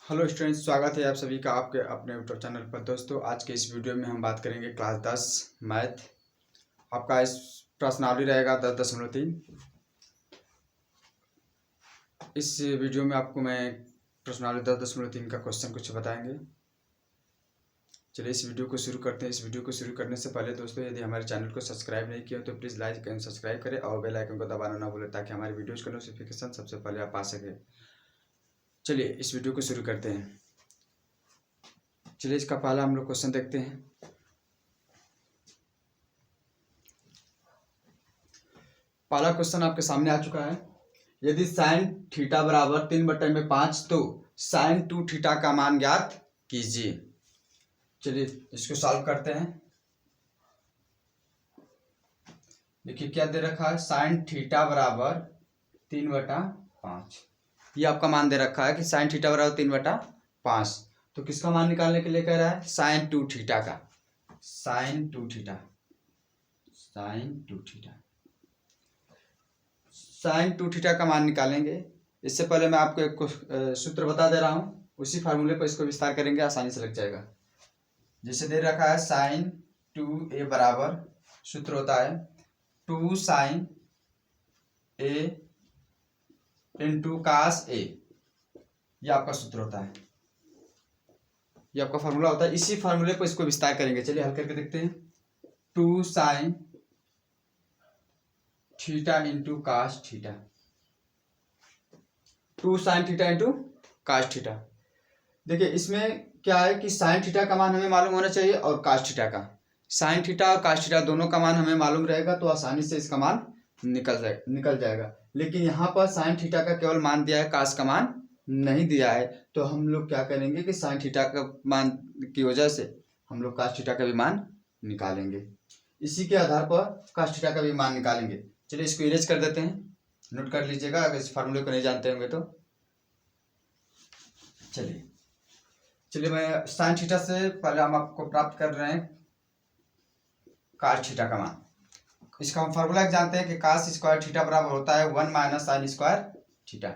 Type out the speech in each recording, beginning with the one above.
Hello students, स्वागत है आप सभी का आपके अपने यूट्यूब चैनल पर। दोस्तों, आज के इस वीडियो में हम बात करेंगे क्लास 10 मैथ। आपका इस प्रश्नावली रहेगा 10.3। इस वीडियो में आपको मैं प्रश्नावली 10.3 का क्वेश्चन कुछ बताएंगे। चलिए इस वीडियो को शुरू करते हैं। इस वीडियो को शुरू करने से पहले दोस्तों, यदि हमारे चैनल को सब्सक्राइब नहीं किया तो प्लीज़ लाइक एंड सब्सक्राइब करें और बेल आइकन को दबाना ना भूलें ताकि हमारी वीडियोज़ का नोटिफिकेशन सबसे पहले आप पा सकें। चलिए इस वीडियो को शुरू करते हैं। चलिए इसका पहला हम लोग क्वेश्चन देखते हैं। पहला क्वेश्चन आपके सामने आ चुका है। यदि साइन थीटा बराबर 3/5 तो साइन 2 थीटा का मान ज्ञात कीजिए। चलिए इसको सॉल्व करते हैं। देखिए क्या दे रखा है, साइन थीटा बराबर 3/5। ये आपका मान दे रखा है कि साइन थीटा बराबर 3/5। तो किसका मान निकालने के लिए कह रहा है, साइन 2 थीटा का। Sine 2 theta, sine 2 theta, sine 2 theta का मान निकालेंगे। इससे पहले मैं आपको एक सूत्र बता दे रहा हूँ, उसी फार्मूले पर इसको विस्तार करेंगे, आसानी से लग जाएगा। जैसे दे रखा है साइन 2a बराबर, सूत्र होता है 2 sine a into cos a। ये आपका सूत्र होता है, ये आपका फार्मूला होता है। इसी फार्मूले पर इसको विस्तार करेंगे। चलिए हल करके देखते हैं। 2 sine theta into cos theta, 2 sine theta into cos theta. देखिए इसमें क्या है कि साइन थीटा का मान हमें मालूम होना चाहिए और कास थीटा का। साइन थीटा और कास थीटा दोनों का मान हमें मालूम रहेगा तो आसानी से इसका मान निकल जाएगा। लेकिन यहाँ पर साइन थीटा का केवल मान दिया है, कास का मान नहीं दिया है। तो हम लोग क्या करेंगे कि साइन थीटा का मान की वजह से हम लोग कास थीटा का भी मान निकालेंगे। इसी के आधार पर कास थीटा का भी मान निकालेंगे। चलिए इसको इरेज कर देते हैं, नोट कर लीजिएगा अगर इस फार्मूले को नहीं जानते होंगे तो। चलिए मैं साइन थीटा से पहले हम आपको प्राप्त कर रहे हैं कास थीटा का मान। इसका हम फार्मूला जानते हैं कि कास स्क्वायर थीटा बराबर होता है 1 माइनस साइन स्क्वायर थीटा।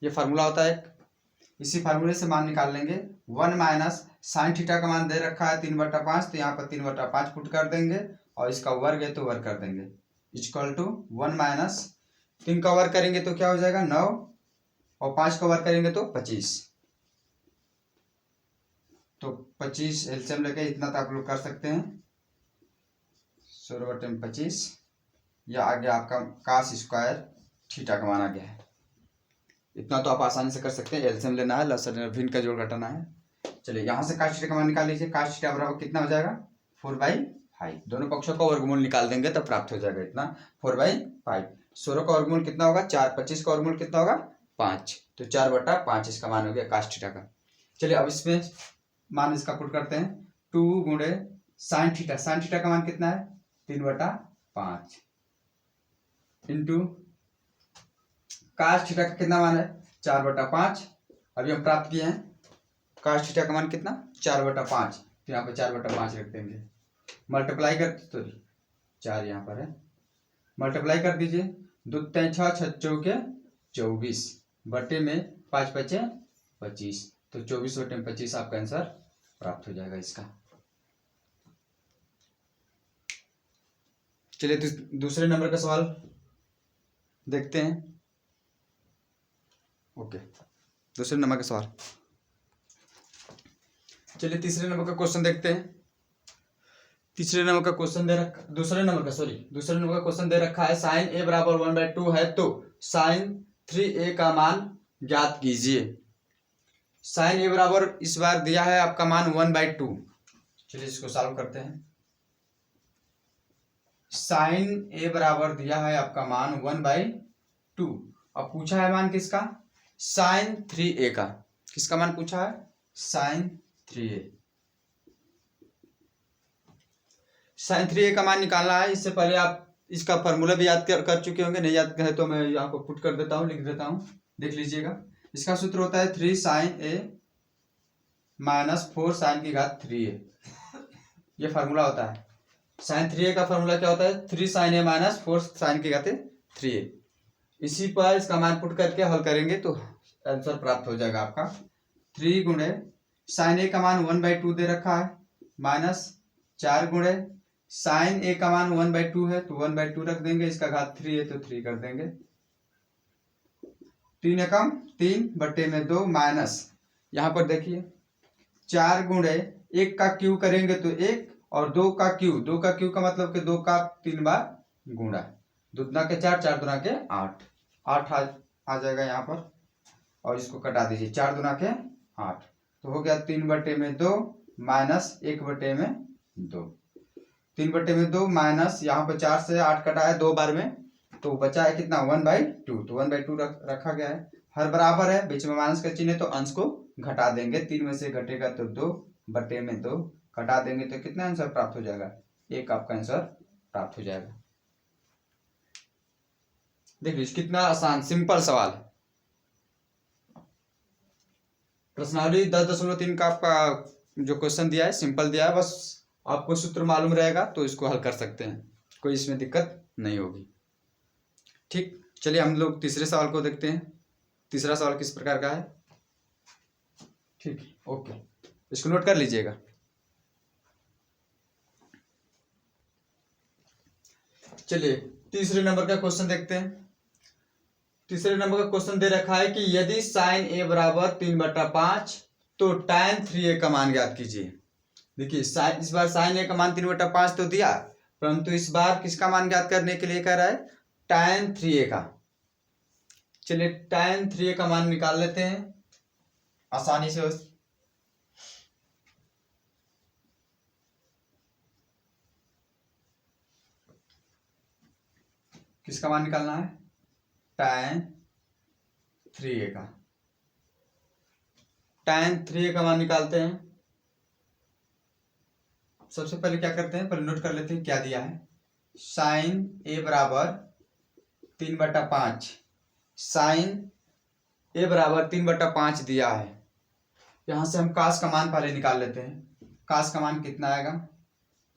ये फार्मूला होता है। इसी फार्मूले से मान निकाल लेंगे। 1 माइनस साइन थीटा का मान दे रखा है 3/5, तो यहाँ पर 3/5 पुट कर देंगे और इसका वर्ग है तो वर्ग कर देंगे। इक्वल टू 1 माइनस 3 का वर्ग करेंगे तो क्या हो जाएगा 9, और 5 का वर्ग करेंगे तो 25। तो 25 एलसीएम लेके इतना तो आप लोग कर सकते हैं, 16/25। या आ गया आपका कास स्क्वायर थीटा का मान आ गया है। इतना तो आप आसानी से कर सकते हैं। एलसीएम लेना है, लसन भिन्न का जोड़ घटाना है। चलिए यहाँ से कास थीटा का मान निकाल लीजिए। कास थीटा बराबर कितना हो जाएगा 4/5। दोनों पक्षों का वर्गमूल निकाल देंगे तब प्राप्त हो जाएगा इतना 4/5। 16 का वर्गमूल कितना होगा 4, 25 का वर्गमूल कितना होगा 5, तो 4/5 इसका मान हो गया कास थीटा का। चलिए अब इसमें मान इसका पुट करते हैं। 2 गुणे साइन थीटा, साइन थीटा का मान कितना है 3/5 इंटू कास थीटा का कितना मान है 4/5। अभी हम प्राप्त किए हैं कास थीटा का मान कितना 4/5, तो यहाँ पर 4/5 रख देंगे। मल्टीप्लाई कर, सॉरी 4 यहाँ पर है, मल्टीप्लाई कर दीजिए। 2 3 6 6 चौके 24 बटे में 5 5 25, तो 24/25 आपका आंसर प्राप्त हो जाएगा इसका। चलिए दूसरे नंबर का सवाल देखते हैं। ओके, दूसरे नंबर का सवाल। चलिए तीसरे नंबर का क्वेश्चन देखते हैं। दूसरे नंबर का क्वेश्चन दे रखा है साइन a बराबर 1/2 है तो साइन 3a का मान ज्ञात कीजिए। साइन a बराबर इस बार दिया है आपका मान 1/2। चलिए इसको सॉल्व करते हैं। साइन a बराबर दिया है आपका मान 1/2। अब पूछा है मान किसका, साइन 3a का। किसका मान पूछा है, साइन 3a। साइन 3a का मान निकालना है। इससे पहले आप इसका फॉर्मूला भी याद कर चुके होंगे, नहीं याद है तो मैं यहाँ को पुट कर देता हूँ, लिख देता हूँ, देख लीजिएगा। इसका सूत्र होता है 3 साइन a माइनस 4 साइन की घात 3a। ये फार्मूला होता है। साइन 3a का फार्मूला क्या होता है 3 साइन a माइनस 4 साइन की घात 3a। इसी पर इसका मान पुट करके हल करेंगे तो आंसर प्राप्त हो जाएगा आपका 3 गुणे साइन ए का मान 1/2 दे रखा है, माइनस 4 गुणे साइन ए का मान 1/2 है तो 1/2 रख देंगे, इसका घात 3 है तो 3 कर देंगे। 3 एकम 3/2 माइनस यहाँ पर देखिए 4 गुणे 1 का क्यू करेंगे तो 1 और 2 का क्यू का मतलब कि 2 का 3 बार गुणा, 2 दूना के 4, 4 दूना के 8, 8 आ जाएगा यहाँ पर, और इसको कटा दीजिए, 4 दूना के 8 तो हो गया 3/2 माइनस 1/2, 3/2 माइनस यहाँ पर 4 से 8 कटा है 2 बार में तो बचा है कितना 1/2, तो 1/2 रखा गया है। हर बराबर है, बीच में माइनस का चिन्ह है तो अंश को घटा देंगे, 3 में से घटेगा तो 2/2 घटा देंगे तो कितना आंसर प्राप्त हो जाएगा, 1 आपका आंसर प्राप्त हो जाएगा। देख लीजिए कितना आसान सिंपल सवाल है। प्रश्नावली 10.3 का आपका जो क्वेश्चन दिया है सिंपल दिया है, बस आपको सूत्र मालूम रहेगा तो इसको हल कर सकते हैं, कोई इसमें दिक्कत नहीं होगी। ठीक, चलिए हम लोग तीसरे सवाल को देखते हैं। तीसरा सवाल किस प्रकार का है, ठीक, ओके, इसको नोट कर लीजिएगा। चलिए तीसरे नंबर का क्वेश्चन देखते हैं। तीसरे नंबर का क्वेश्चन दे रखा है कि यदि साइन ए बराबर 3/5 तो tan 3a का मान ज्ञात कीजिए। देखिए इस बार साइन ए का मान 3/5 तो दिया, परंतु इस बार किसका मान ज्ञात करने के लिए कह रहा है, tan 3a का। चलिए tan 3a का मान निकाल लेते हैं आसानी से। किसका मान निकालना है, tan 3a का। tan 3a का मान निकालते हैं। सबसे पहले क्या करते हैं, पहले नोट कर लेते हैं क्या दिया है। साइन ए बराबर 3/5, साइन ए बराबर 3/5 दिया है। यहां से हम कास का मान पहले निकाल लेते हैं। कास का मान कितना आएगा,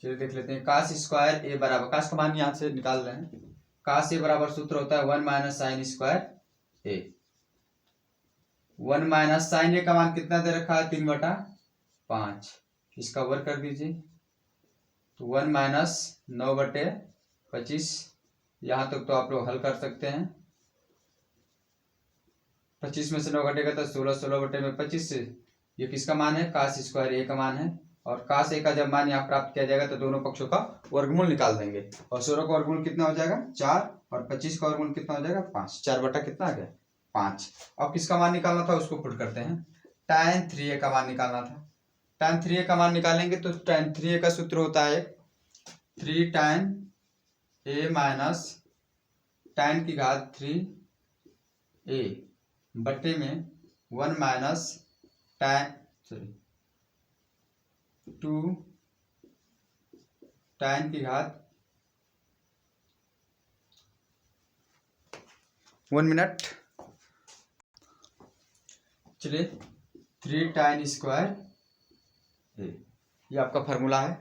चलिए देख लेते हैं। कास स्क्वायर ए बराबर, कास का मान यहां से निकाल रहे हैं। कास ए बराबर सूत्र होता है 1 माइनस साइन स्क्वायर ए। 1 माइनस साइन ए का मान कितना दे रखा है, 3/5, इसका वर्ग कर दीजिए तो 1 माइनस 9/25, यहाँ तक तो आप लोग हल कर सकते हैं। 25 में से 9 घटेगा तो 16, 16/25, ये किसका मान है, कास स्क्वायर ए का मान है। और कास ए का जब मान यहाँ प्राप्त किया जाएगा तो दोनों पक्षों का वर्गमूल निकाल देंगे, और 16 का वर्गमूल कितना हो जाएगा 4, और 25 का वर्गमूल कितना हो जाएगा 5, 4 कितना आ गया 5। अब किसका मान निकालना था उसको पुट करते हैं, tan 3a का मान निकालना था। tan 3a का मान निकालेंगे तो tan 3a का सूत्र होता है 3 tan a माइनस tan की घात 3a बटे में 1 माइनस tan 2 tan की घात 1 मिनट, चलिए 3 tan स्क्वायर ए, ये आपका फार्मूला है।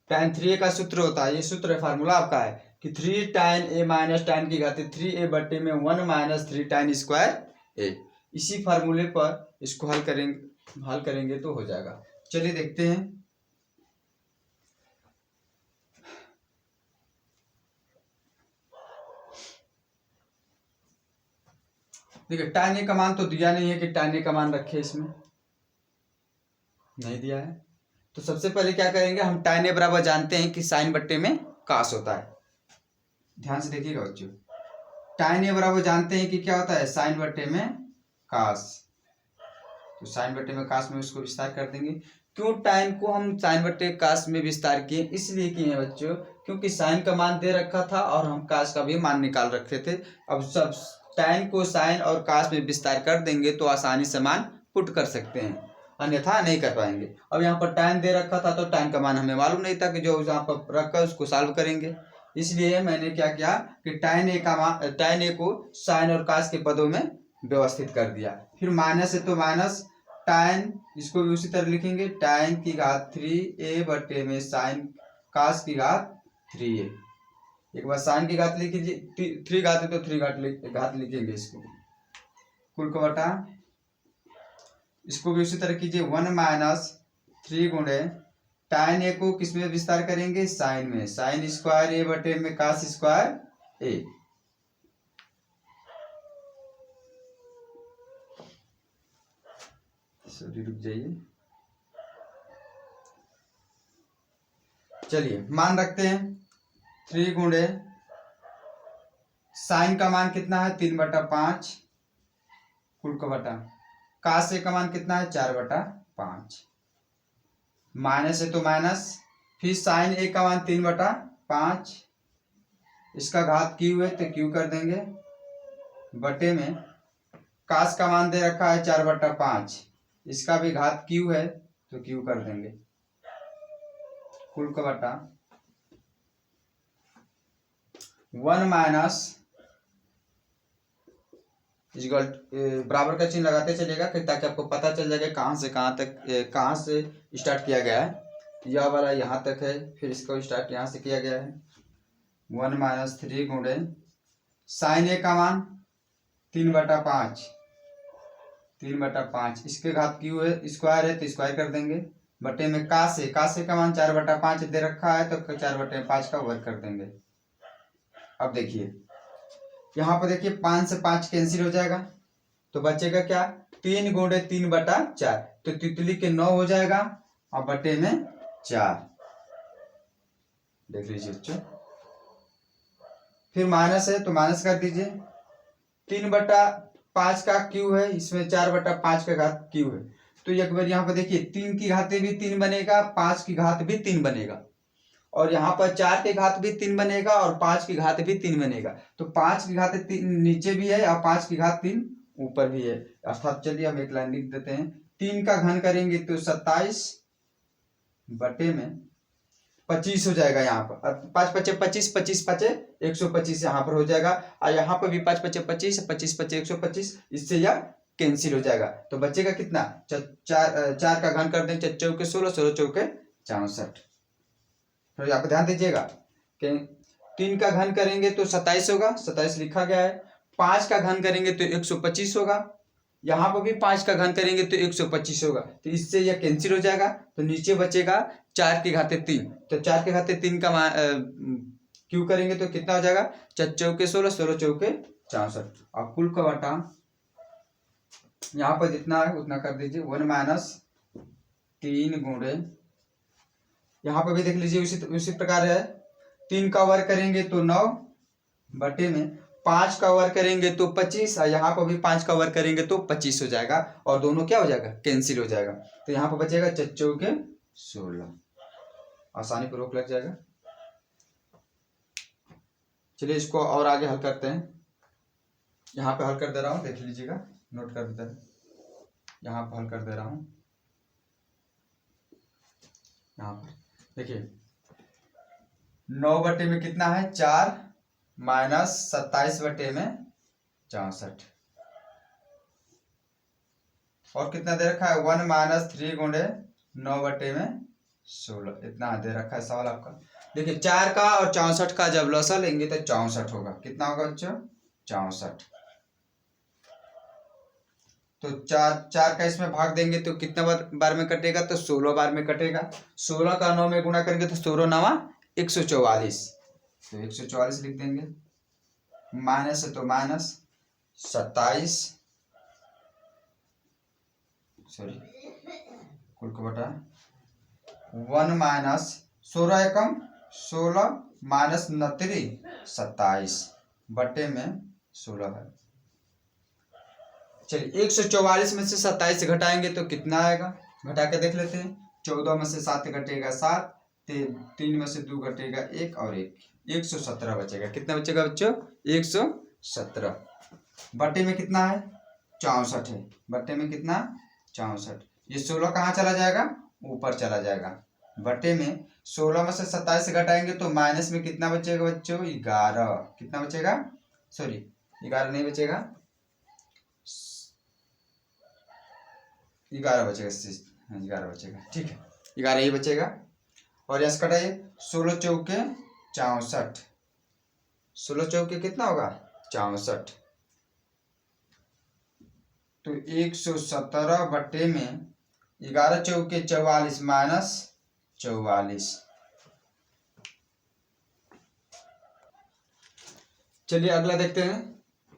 tan 3a का सूत्र होता है, ये सूत्र फार्मूला आपका है कि 3 tan a माइनस tan की घात 3a बटे में 1 माइनस 3 tan स्क्वायर ए। इसी फार्मूले पर इसको हल करेंगे तो हो जाएगा। चलिए देखते हैं। देखिए tan a का मान तो दिया नहीं है कि tan a का मान रखे, इसमें नहीं दिया है, तो सबसे पहले क्या करेंगे, हम tan a बराबर जानते हैं कि साइन बट्टे में कास होता है। ध्यान से देखिएगा बच्चों, tan a बराबर जानते हैं कि क्या होता है, साइन बट्टे में कास, तो साइन बट्टे में कास में उसको विस्तार कर देंगे। क्यों tan को हम साइन बट्टे कास में विस्तार किए, इसलिए किए हैं बच्चों क्योंकि साइन का मान दे रखा था और हम कास का भी मान निकाल रखे थे। अब सब tan को साइन और कास में विस्तार कर देंगे तो आसानी से मान पुट कर सकते हैं, अन्यथा नहीं कर पाएंगे। अब यहाँ पर tan दे रखा था तो tan का मान हमें मालूम नहीं था कि जो यहाँ पर रखा है उसको सॉल्व करेंगे, इसलिए मैंने क्या किया कि tan a को साइन और कास के पदों में व्यवस्थित कर दिया। फिर माइनस है तो माइनस tan, इसको भी उसी तरह लिखेंगे, tan की घात 3a बटे में साइन कास की घात 3a। एक बार साइन की घात लिख लीजिए, 3 घात है तो 3 घात लिखेंगे इसको, कुल का बटा इसको भी उसी तरह कीजिए, 1 - 3 गुणे tan ए को किस में विस्तार करेंगे, साइन में, साइन स्क्वायर ए बटे में कास स्क्वायर ए। सॉरी रुक जाइए, चलिए मान रखते हैं 3 गुणे साइन का मान कितना है 3/5 कुल का बटा, कास ए का मान कितना है 4/5, माइनस है तो माइनस, फिर साइन ए का मान 3/5, इसका घात क्यू है तो क्यू कर देंगे, बटे में कास का मान दे रखा है 4/5, इसका भी घात क्यू है तो क्यू कर देंगे, कुल का बटा 1 - बराबर का चिन्ह लगाते चलेगा ताकि आपको पता चल जाएगा कहाँ से कहाँ तक, कहाँ से स्टार्ट किया गया है। यह वाला यहाँ तक है, फिर इसको स्टार्ट यहाँ से किया गया है। 1 - 3 गुणे साइन ए का मान 3/5, 3/5, इसके घात क्यू है स्क्वायर है तो स्क्वायर कर देंगे, बटे में कास ए का मान 4/5 दे रखा है तो 4/5 का वर्ग कर देंगे। अब देखिए यहाँ पर देखिए 5 से 5 कैंसिल हो जाएगा तो बचेगा क्या, 3 गुणे 3/4, तो तितली के 9 हो जाएगा और बटे में 4, देख लीजिए बच्चों। फिर माइनस है तो माइनस कर दीजिए, 3/5 का क्यू है, इसमें 4/5 का घात क्यू है, तो एक बार यहाँ पर देखिए 3 की घातें भी 3 बनेगा, 5 की घात भी 3 बनेगा, और यहाँ पर 4 के घात भी 3 बनेगा और 5 की घात भी 3 बनेगा, तो 5 की घात 3 नीचे भी है और 5 की घात 3 ऊपर भी है, अर्थात चलिए हम एक लाइन लिख देते हैं, 3 का घन करेंगे तो 27 बटे में 25 हो जाएगा यहाँ पर, 5 × 5 = 25, 25 × 5 = 125 यहाँ पर हो जाएगा, और यहाँ पर भी 5 × 5 = 25, 25 × 5 = 125, इससे यह कैंसिल हो जाएगा, तो बचेगा कितना, 4 का घन कर दें, 4 चौके 16, 16 चौके 64। फिर आप ध्यान दीजिएगा कि 3 का घन करेंगे तो 27 होगा, 27 लिखा गया है, 5 का घन करेंगे तो 125 होगा, यहाँ पर भी 5 का घन करेंगे तो 125 होगा, तो इससे यह कैंसिल हो जाएगा, तो नीचे बचेगा 4 की घातें 3, तो 4 की घातें 3 का क्यू करेंगे तो कितना हो जाएगा, 4 चौके 16, 16 चौके 64, और कुल का बटा यहाँ पर जितना है उतना कर दीजिए, 1 - 3 गुणे, यहाँ पर भी देख लीजिए उसी प्रकार है, 3 का वर्ग करेंगे तो 9 बटे में 5 का वर्ग करेंगे तो 25, और यहाँ पर भी 5 का वर्ग करेंगे तो 25 हो जाएगा, और दोनों क्या हो जाएगा, कैंसिल हो जाएगा, तो यहाँ पर बचेगा 4 चौके 16, आसानी पूर्वक लग जाएगा। चलिए इसको और आगे हल करते हैं, यहाँ पे हल कर दे रहा हूँ, देख लीजिएगा, नोट कर देते हैं, यहाँ पर हल कर दे रहा हूँ, यहाँ पर देखिए 9 बटे में कितना है 4 माइनस 27 बटे में 64, और कितना दे रखा है 1 - 3 गुणे 9 बटे में 16, इतना दे रखा है सवाल आपका। देखिए 4 का और 64 का जब लसा लेंगे तो 64 होगा, कितना होगा बच्चों 64, तो 4 का इसमें भाग देंगे तो कितना बार में कटेगा, तो 16 बार में कटेगा, 16 का 9 में गुणा करेंगे तो 16 9 144, तो 144 लिख देंगे, माइनस है तो माइनस 27, सॉरी कुल का बटा 1 - 16 एकम 16 माइनस 29 27 बटे में 16 है। चलिए 144 में से 27 घटाएंगे तो कितना आएगा, घटा के देख लेते हैं, 14 में से 7 घटेगा 7, 3 में से 2 घटेगा 1 और 1, 117 बचेगा, कितना बचेगा बच्चों 117, बटे में कितना है 64 है, बटे में कितना 64, ये 16 कहाँ चला जाएगा, ऊपर चला जाएगा, बटे में 16 में से 27 घटाएंगे तो माइनस में कितना बचेगा बच्चों 11, कितना बचेगा, सॉरी 11 नहीं बचेगा, 11 बचेगा, 11 बचेगा, ठीक है 11 ही बचेगा, और यस कटाइए 16 चौके 64, 16 चौके कितना होगा 64, तो 117 बटे में 11 चौके 44 माइनस 44। चलिए अगला देखते हैं।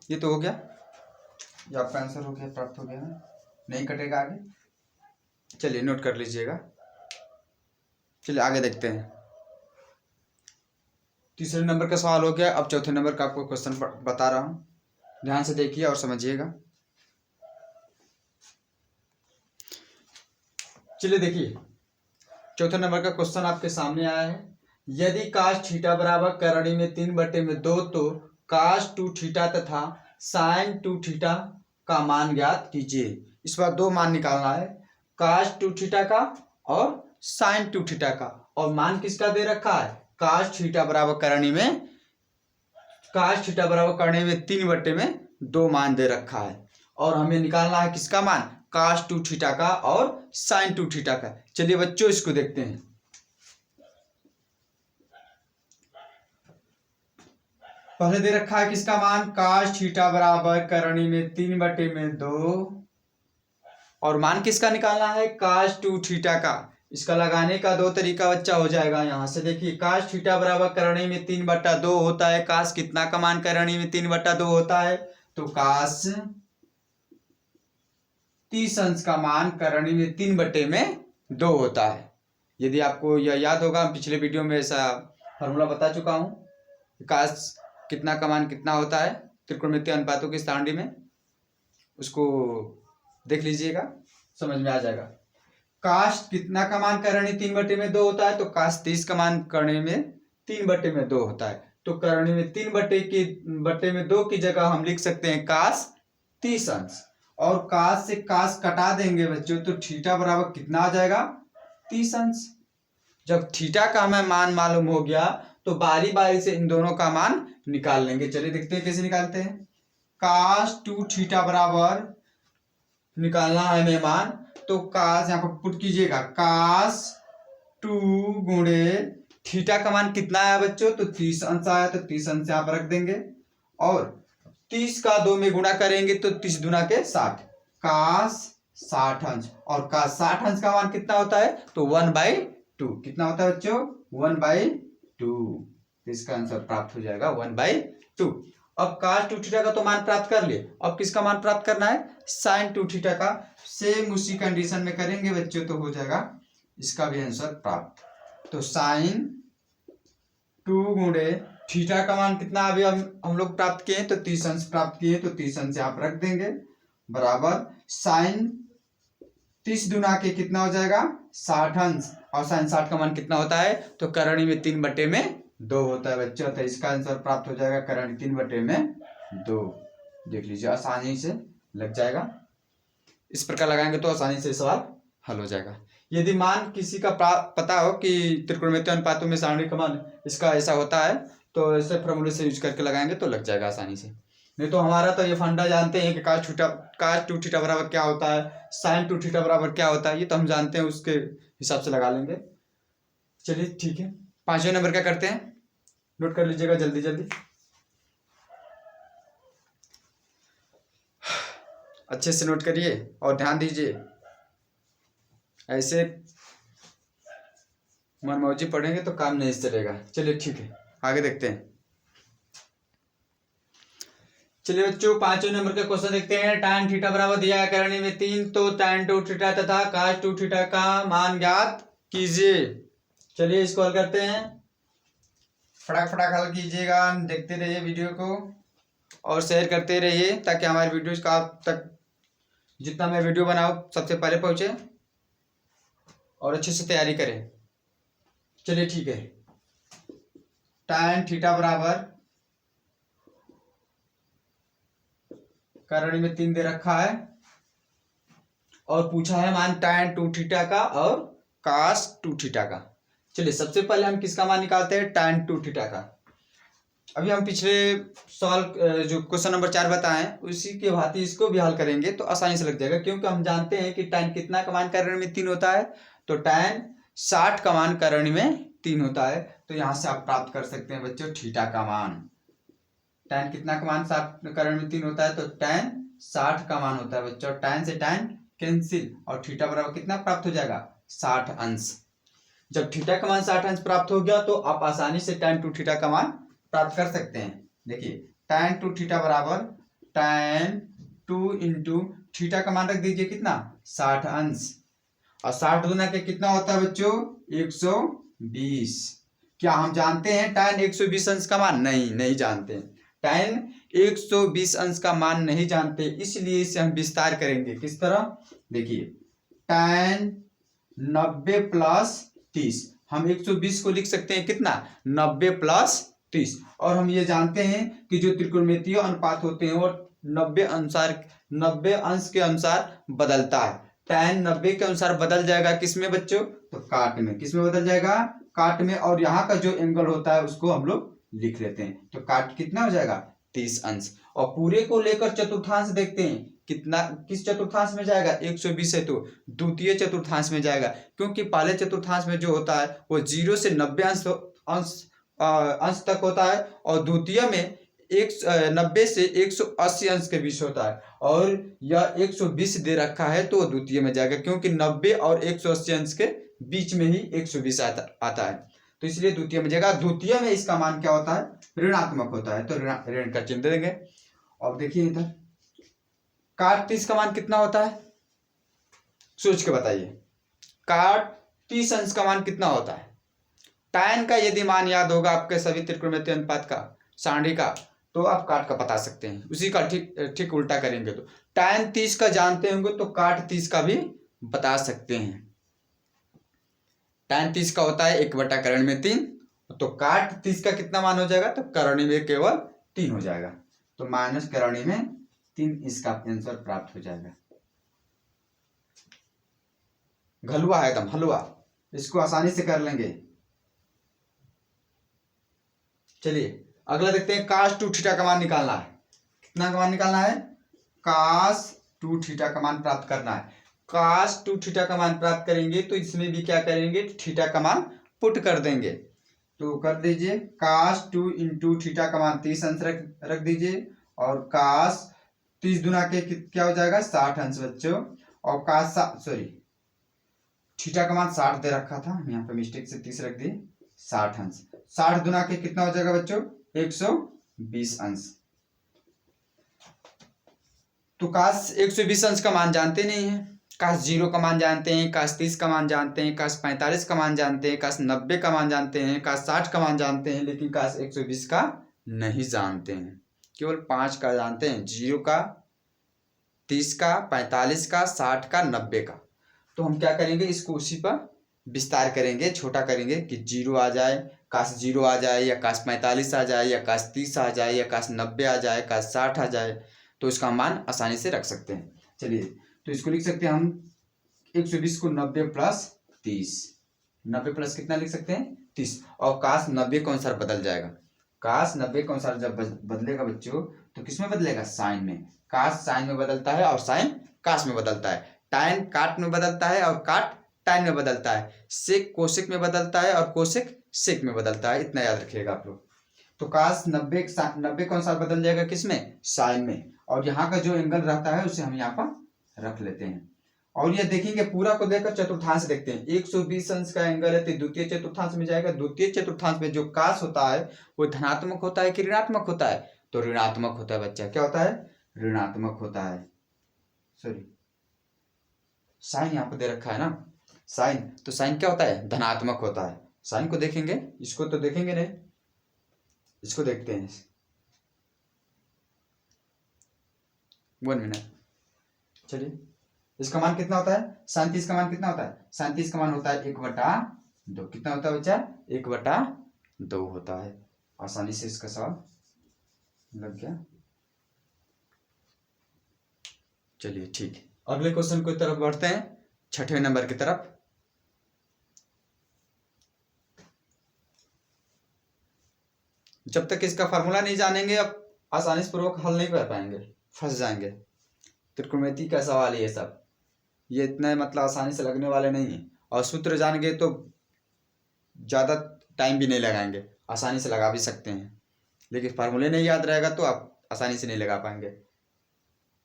ये तो हो गया, ये आपका आंसर हो गया, प्राप्त हो गया है, नहीं कटेगा आगे। चलिए नोट कर लीजिएगा। चलिए आगे देखते हैं। तीसरे नंबर का सवाल हो गया। अब चौथे नंबर का आपको क्वेश्चन बता रहा हूँ, ध्यान से देखिए और समझिएगा। चलिए देखिए, चौथे नंबर का क्वेश्चन आपके सामने आया है। यदि काश थीटा बराबर करणी में 3/2 तो काश 2 थीटा तथा साइन 2 थीटा का मान ज्ञात कीजिए। इस बार दो मान निकालना है, काश 2 थीटा का और साइन 2 थीटा का। और मान किसका दे रखा है? काश थीटा बराबर करणी में 3/2 मान दे रखा है। और हमें निकालना है किसका मान? काश 2 थीटा का और साइन 2 थीटा का। चलिए बच्चों इसको देखते हैं। पहले दे रखा है किसका मान? काश थीटा बराबर करणी में 3/2 और मान किसका निकालना है? काश 2 थीटा का। इसका लगाने का दो तरीका बच्चा हो जाएगा। यहां से देखिए, काश थीटा बराबर करणी में 3/2 होता है। काश कितना का मान करणी में 3/2 होता है? तो काश 30 अंश का मान करणी में 3/2 होता है। यदि आपको यह याद होगा, पिछले वीडियो में ऐसा फॉर्मूला बता चुका हूं। काश कितना का मान कितना होता है त्रिकोणमितीय अनुपातों की सारणी में, उसको देख लीजिएगा, समझ में आ जाएगा। काश कितना का मान करणी 3/2 होता है? तो काश 30 का मान करणी में 3/2 होता है। तो करणी में 3/2 की जगह हम लिख सकते हैं काश 30 अंश। और काश से काश कटा देंगे बच्चों, तो थीटा बराबर कितना आ जाएगा? 30 अंश। जब थीटा का हमें मान मालूम हो गया तो बारी बारी से इन दोनों का मान निकाल लेंगे। चलिए देखते हैं कैसे निकालते हैं। काश 2 थीटा बराबर निकालना है हमें मान, तो काश यहाँ पर पुट कीजिएगा, काश 2 गुणे थीटा का मान कितना आया बच्चों? तो 30 अंश आया, तो 30 अंश यहाँ पर रख देंगे। और 30 का 2 में गुणा करेंगे तो 30 दूना के 60, काश 60 अंश। और काश 60 अंश का मान कितना होता है? तो 1/2। कितना होता है बच्चों? 1/2। इसका आंसर प्राप्त हो जाएगा 1/2। अब काश 2 थीटा का तो मान प्राप्त कर लिए, अब किसका मान प्राप्त करना है? साइन 2 थीटा का। सेम उसी कंडीशन में करेंगे बच्चों तो हो जाएगा इसका भी आंसर प्राप्त। तो साइन 2 गुणे थीटा का मान कितना अभी हम लोग प्राप्त किए, तो 30 अंश प्राप्त किए, तो 30 अंश यहाँ पर रख देंगे, बराबर साइन 30 दुना के कितना हो जाएगा? 60 अंश। और साइन 60 का मान कितना होता है? तो करणी में 3/2 होता है बच्चों। तो इसका आंसर प्राप्त हो जाएगा करणी 3/2। देख लीजिए, आसानी से लग जाएगा। इस प्रकार लगाएंगे तो आसानी से सवाल हल हो जाएगा। यदि मान किसी का पता हो कि त्रिकोणमितीय अनुपातों में सारणी का मान इसका ऐसा होता है, तो ऐसे फॉर्मूले से यूज करके लगाएंगे तो लग जाएगा आसानी से। नहीं तो हमारा तो ये फंडा जानते हैं कि काश 2 थीटा बराबर क्या होता है, साइन 2 थीटा बराबर क्या होता है, ये तो हम जानते हैं, उसके हिसाब से लगा लेंगे। चलिए ठीक है, 5वें नंबर क्या करते हैं, नोट कर लीजिएगा जल्दी जल्दी, अच्छे से नोट करिए और ध्यान दीजिए। ऐसे मनमौजी पढ़ेंगे तो काम नहीं चलेगा। चलिए ठीक है, आगे देखते हैं। चलिए बच्चों 5वें नंबर का क्वेश्चन देखते हैं। tan थीटा बराबर दिया है करणी में 3, तो tan 2 थीटा तथा cos 2 थीटा का मान ज्ञात कीजिए। चलिए इसको हल करते हैं, फटाफट हल कीजिएगा, देखते रहिए वीडियो को और शेयर करते रहिए ताकि हमारे वीडियोज का आप तक जितना मैं वीडियो बनाऊं सबसे पहले पहुंचे और अच्छे से तैयारी करें। चलिए ठीक है, tan थीटा बराबर करणी में 3 दे रखा है और पूछा है मान tan 2 थीटा का और cos 2 थीटा का। चलिए सबसे पहले हम किसका मान निकालते हैं? tan 2 थीटा का। अभी हम पिछले सवाल जो क्वेश्चन नंबर 4 बताएं उसी के भांति इसको भी हल करेंगे तो आसानी से लग जाएगा, क्योंकि हम जानते हैं कि tan कितना का मान करणी में 3 होता है, तो tan 60 का मान करणी में 3 होता है। तो यहां से आप प्राप्त कर सकते हैं बच्चों थीटा का मान। tan कितना का मान 60 करणी में 3 होता है, तो tan 60 का मान होता है बच्चों। tan से tan कैंसिल और थीटा बराबर कितना प्राप्त हो जाएगा 60 अंश। जब थीटा का मान 60 अंश प्राप्त हो गया तो आप आसानी से tan टू थीटा का मान प्राप्त कर सकते हैं। देखिए tan टू थीटा बराबर tan 2 इंटू थीटा का मान रख दीजिए कितना 60 अंश, और 60 गुना के कितना होता है बच्चों 120। क्या हम जानते हैं tan 120 अंश का मान? नहीं जानते हैं। tan 120 अंश का मान नहीं जानते, इसलिए इसे हम विस्तार करेंगे। किस तरह? देखिए tan 90 प्लस 30, हम 120 को लिख सकते हैं कितना 90 प्लस 30, और हम ये जानते हैं कि जो त्रिकोणमितीय अनुपात होते हैं वो 90 अंश के अनुसार बदलता है। tan 90 के अनुसार बदल जाएगा किसमें बच्चों? तो काट में। किसमें बदल जाएगा? काट में। और यहाँ का जो एंगल होता है उसको हम लोग लिख लेते हैं, तो काट कितना हो जाएगा 30 अंश। और पूरे को लेकर चतुर्थांश देखते हैं कितना, किस चतुर्थांश में जाएगा 120 है तो द्वितीय चतुर्थांश में जाएगा, क्योंकि पहले चतुर्थांश में जो होता है वो 0 से 90 अंश तक होता है, और द्वितीय में 90 से 180 अंश के बीच होता है, और यह 120 दे रखा है तो द्वितीय में जाएगा, क्योंकि 90 और 180 अंश के बीच में ही 120 आता है, तो इसलिए द्वितीय में जाएगा। द्वितीय में इसका मान क्या होता है? ऋणात्मक होता है, तो ऋण का चिन्ह देंगे। अब देखिए इधर काट 30 का मान कितना होता है? सोच के बताइए। काट 30 अंश का मान कितना होता है? tan का यदि मान याद होगा आपके सभी त्रिकोणमितीय अनुपात का, सारणी का, तो आप काट का बता सकते हैं। उसी का ठीक उल्टा करेंगे तो tan 30 का जानते होंगे तो काट 30 का भी बता सकते हैं। tan 30 का होता है 1/3, तो काट 30 का कितना मान हो जाएगा? तो करणी में केवल 3 हो जाएगा, तो माइनस करणी में 3 इसका आंसर प्राप्त हो जाएगा। घलुआ है एकदम हलवा, इसको आसानी से कर लेंगे। चलिए अगला देखते हैं। cos 2 थीटा का मान निकालना है। कितना का मान निकालना है? cos 2 थीटा का मान प्राप्त करना है। cos 2 थीटा का मान प्राप्त करेंगे तो इसमें भी क्या करेंगे? थीटा का मान पुट कर देंगे, तो कर दीजिए cos 2 इंटू थीटा का मान 30 अंश रख दीजिए, और cos 30 दुना के क्या हो जाएगा 60 अंश बच्चों, और थीटा का मान 60 दे रखा था, हम यहाँ पे मिस्टेक से 30 रख दिए, 60 अंश। 60 दुना के कितना हो जाएगा बच्चों? 120 अंश। तो cos 120 अंश का मान जानते नहीं है। cos 0 का मान जानते हैं, cos 30 का मान जानते हैं, cos 45 का मान जानते हैं, cos 90 का मान जानते हैं, cos 60 का मान जानते हैं, लेकिन cos 120 का नहीं जानते हैं। केवल 5 का जानते हैं, 0 का, 30 का, 45 का, 60 का, 90 का। तो हम क्या करेंगे? इसको उसी पर विस्तार करेंगे, छोटा करेंगे कि 0 आ जाए, cos 0 आ जाए, या cos 45 आ जाए, या cos 30 आ जाए, या cos 90 आ जाए, cos 60 आ जाए, तो इसका मान आसानी से रख सकते हैं। चलिए तो इसको लिख सकते हैं हम 120 को 90 प्लस 30, 90 प्लस कितना लिख सकते हैं 30, और cos 90 के अनुसार बदल जाएगा। cos 90 के अनुसार जब बदलेगा बच्चों तो किसमें बदलेगा? साइन में। cos साइन में बदलता है और साइन cos में बदलता है। tan काट में बदलता है और काट tan में बदलता है। सेक कोसेक में बदलता है और कोसेक सेक में बदलता है, इतना याद रखिएगा आप लोग। तो cos 90 के अनुसार बदल जाएगा किसमें? साइन में। और यहाँ का जो एंगल रहता है उसे हम यहाँ पर रख लेते हैं, और ये देखेंगे पूरा को देखकर चतुर्थांश देखते हैं। 120 अंश का एंगल है तो द्वितीय चतुर्थांश में जाएगा। द्वितीय चतुर्थांश में जो cos होता है वो धनात्मक होता है कि ऋणात्मक होता है? तो ऋणात्मक होता है बच्चा। क्या होता है? ऋणात्मक होता है। सॉरी, साइन यहाँ पे दे रखा है ना, साइन, तो साइन क्या होता है? धनात्मक होता है। साइन को देखेंगे, इसको तो देखेंगे नहीं, इसको देखते हैं। 1 मिनट। चलिए इसका मान कितना होता है? 37 का मान कितना होता है? 37 का मान होता है 1/2। कितना होता है बच्चा? 1/2 होता है। आसानी से इसका सवाल लग गया। चलिए ठीक है, अगले क्वेश्चन की तरफ बढ़ते हैं, 6वें नंबर की तरफ। जब तक इसका फार्मूला नहीं जानेंगे आप आसानी से पूर्वक हल नहीं कर पाएंगे, फंस जाएंगे। त्रिकोणमिति का सवाल ये सब, ये इतने मतलब आसानी से लगने वाले नहीं है, और सूत्र जान गए तो ज़्यादा टाइम भी नहीं लगाएंगे, आसानी से लगा भी सकते हैं, लेकिन फार्मूले नहीं याद रहेगा तो आप आसानी से नहीं लगा पाएंगे।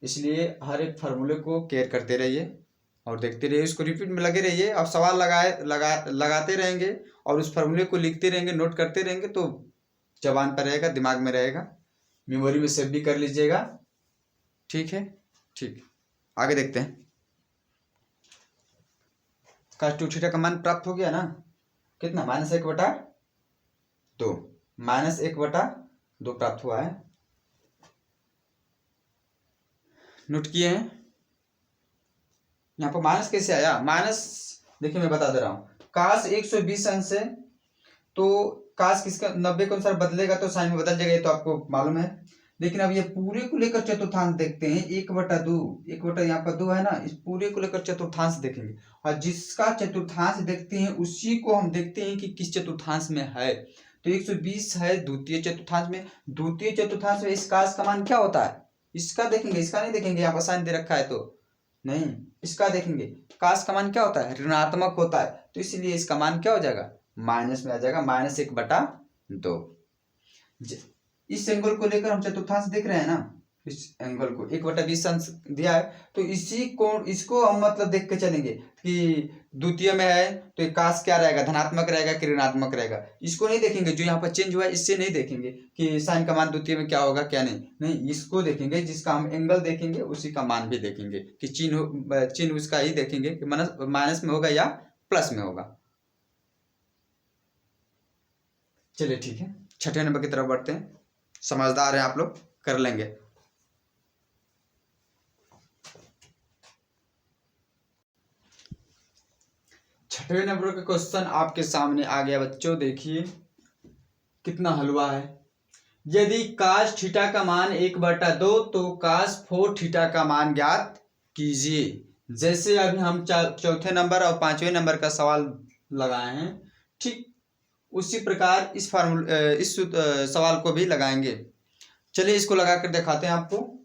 इसलिए हर एक फार्मूले को केयर करते रहिए और देखते रहिए, उसको रिपीट में लगे रहिए और सवाल लगाते रहेंगे और उस फार्मूले को लिखते रहेंगे, नोट करते रहेंगे, तो जबान पर रहेगा, दिमाग में रहेगा, मेमोरी में सेव भी कर लीजिएगा। ठीक है, ठीक, आगे देखते हैं। cos 2θ का मान प्राप्त हो गया ना, कितना, -1/2, -1/2 प्राप्त हुआ है, नोट किए हैं। यहाँ पर माइनस कैसे आया, माइनस देखिए मैं बता दे रहा हूँ, cos 120 अंश है तो cos किसका 90 के अनुसार बदलेगा तो साइन में बदल जाएगा, ये तो आपको मालूम है। लेकिन अब ये पूरे को लेकर चतुर्थांश देखते हैं, 1/2, 1 यहाँ पर 2 है ना, इस पूरे को लेकर चतुर्थांश देखेंगे और जिसका चतुर्थांश देखते हैं उसी को हम देखते हैं कि किस चतुर्थांश में है। तो 120 है द्वितीय चतुर्थांश में, द्वितीय चतुर्थांश में इस cos का मान क्या होता है, इसका देखेंगे, इसका नहीं देखेंगे, यहाँ पर साइन दे रखा है तो नहीं, इसका देखेंगे। cos का मान क्या होता है, ऋणात्मक होता है, तो इसलिए इसका मान क्या हो जाएगा, माइनस में आ जाएगा, -1/2। इस एंगल को लेकर हम चतुर्थांश देख रहे हैं ना, इस एंगल को 1/20 अंश दिया है, तो इसी कोण, इसको हम मतलब देख के चलेंगे कि द्वितीय में है तो cos क्या रहेगा, धनात्मक रहेगा कि ऋणात्मक रहेगा, इसको नहीं देखेंगे। जो यहाँ पर चेंज हुआ है इससे नहीं देखेंगे कि साइन का मान द्वितीय में क्या होगा क्या नहीं, इसको देखेंगे, जिसका हम एंगल देखेंगे उसी का मान भी देखेंगे कि चिन्ह उसका ही देखेंगे कि माइनस में होगा या प्लस में होगा। चलिए ठीक है, छठे नंबर की तरफ बढ़ते हैं, समझदार हैं आप लोग, कर लेंगे। छठे नंबर का क्वेश्चन आपके सामने आ गया बच्चों, देखिए कितना हलवा है। यदि cos थीटा का मान 1/2 तो cos 4θ का मान ज्ञात कीजिए। जैसे अभी हम चौथे नंबर और पांचवें नंबर का सवाल लगाए हैं, ठीक उसी प्रकार इस सवाल को भी लगाएंगे। चलिए इसको लगा कर दिखाते हैं आपको।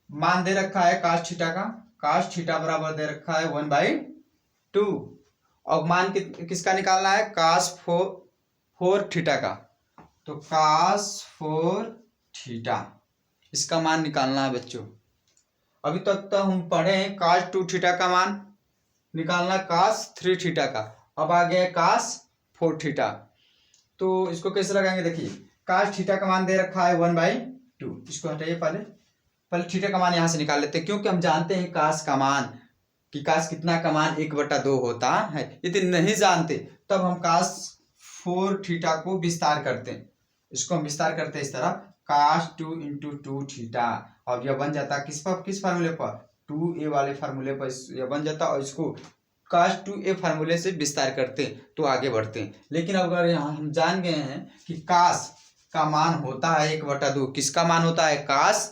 मान दे रखा है cos थीटा का, cos थीटा बराबर दे रखा है 1/2 और मान किसका निकालना है, cos 4θ का, तो cos 4θ इसका मान निकालना है बच्चों। अभी तक तो हम पढ़े हैं cos 2θ का मान निकालना, cos 3θ का, अब आ गया cos 4θ। तो इसको कैसे लगाएंगे, देखिए cos थीटा का मान दे रखा है 1/2, इसको हटाइए, पहले थीटा का मान यहाँ से निकाल लेते हैं, क्योंकि हम जानते हैं cos का मान कि cos कितना का मान 1/2 होता है। यदि नहीं जानते तब हम cos 4θ को विस्तार करते हैं, इसको हम विस्तार करते हैं इस तरह, cos 2 × 2θ, और यह बन जाता किस फार्मूले पर, 2a वाले फार्मूले पर यह बन जाता, और इसको cos 2a फार्मूले से विस्तार करते हैं तो आगे बढ़ते हैं। लेकिन अगर यहाँ हम जान गए हैं कि cos का मान होता है 1/2, किसका मान होता है, cos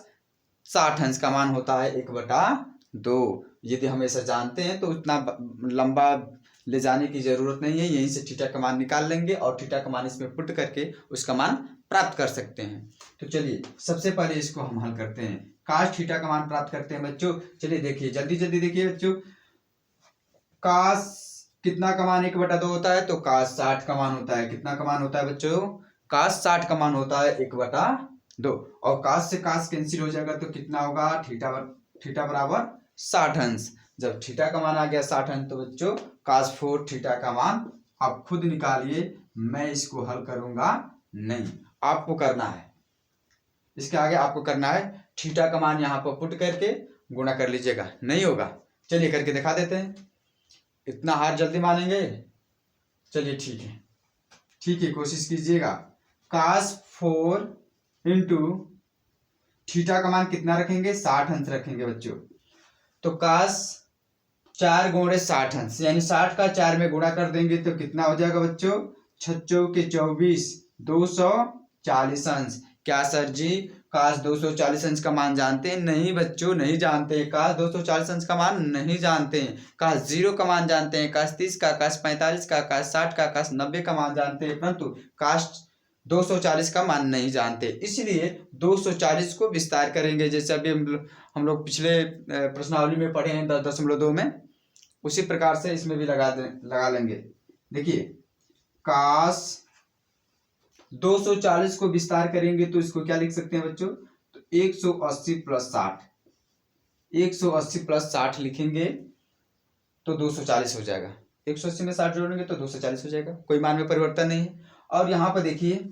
60 अंश का मान होता है 1/2। यदि हम ऐसा जानते हैं तो उतना लंबा ले जाने की जरूरत नहीं है, यहीं से थीटा का मान निकाल लेंगे और थीटा का मान इसमें पुट करके उसका मान प्राप्त कर सकते हैं। तो चलिए सबसे पहले इसको हम हल करते हैं, cos थीटा का मान प्राप्त करते हैं बच्चों। चलिए देखिए जल्दी जल्दी देखिए बच्चों, cos कितना का मान 1/2 होता है, तो cos 60 का मान होता है, कितना का मान होता है बच्चों, cos 60 का मान होता है 1/2, और cos से cos कैंसिल हो जाएगा तो कितना होगा, थीटा बराबर 60 अंश। जब थीटा का मान आ गया 60 अंश तो बच्चों cos 4θ का मान आप खुद निकालिए, मैं इसको हल करूंगा नहीं, आपको करना है, इसके आगे आपको करना है, थीटा का मान यहाँ पर पुट करके गुणा कर लीजिएगा, नहीं होगा। चलिए करके दिखा देते हैं, इतना हार जल्दी मानेंगे, चलिए ठीक है कोशिश कीजिएगा। cos 4 × थीटा का मान कितना रखेंगे, 60 अंश रखेंगे बच्चों, तो cos 4 × 60 अंश, यानी 60 का 4 में गुणा कर देंगे तो कितना हो जाएगा बच्चों, 6 के 24, 240 अंश। क्या सर जी cos 240 अंश का मान जानते हैं, नहीं बच्चों नहीं जानते हैं, cos 240 अंश का मान नहीं जानते हैं, cos 0 का मान जानते हैं, cos 30 का, cos 45 का, cos 60 का, cos 90 का मान जानते हैं, परंतु cos 240 का मान नहीं जानते, इसलिए 240 को विस्तार करेंगे। जैसे अभी हम लोग पिछले प्रश्नावली में पढ़े हैं 10.2 में, उसी प्रकार से इसमें भी लगा लेंगे। देखिए cos 240 को विस्तार करेंगे तो इसको क्या लिख सकते हैं बच्चों, तो 180 प्लस 60, 180 प्लस 60 लिखेंगे तो 240 हो जाएगा। 180 में 60 जोड़ेंगे तो 240 हो जाएगा, कोई मान में परिवर्तन नहीं है। और यहाँ पर देखिए,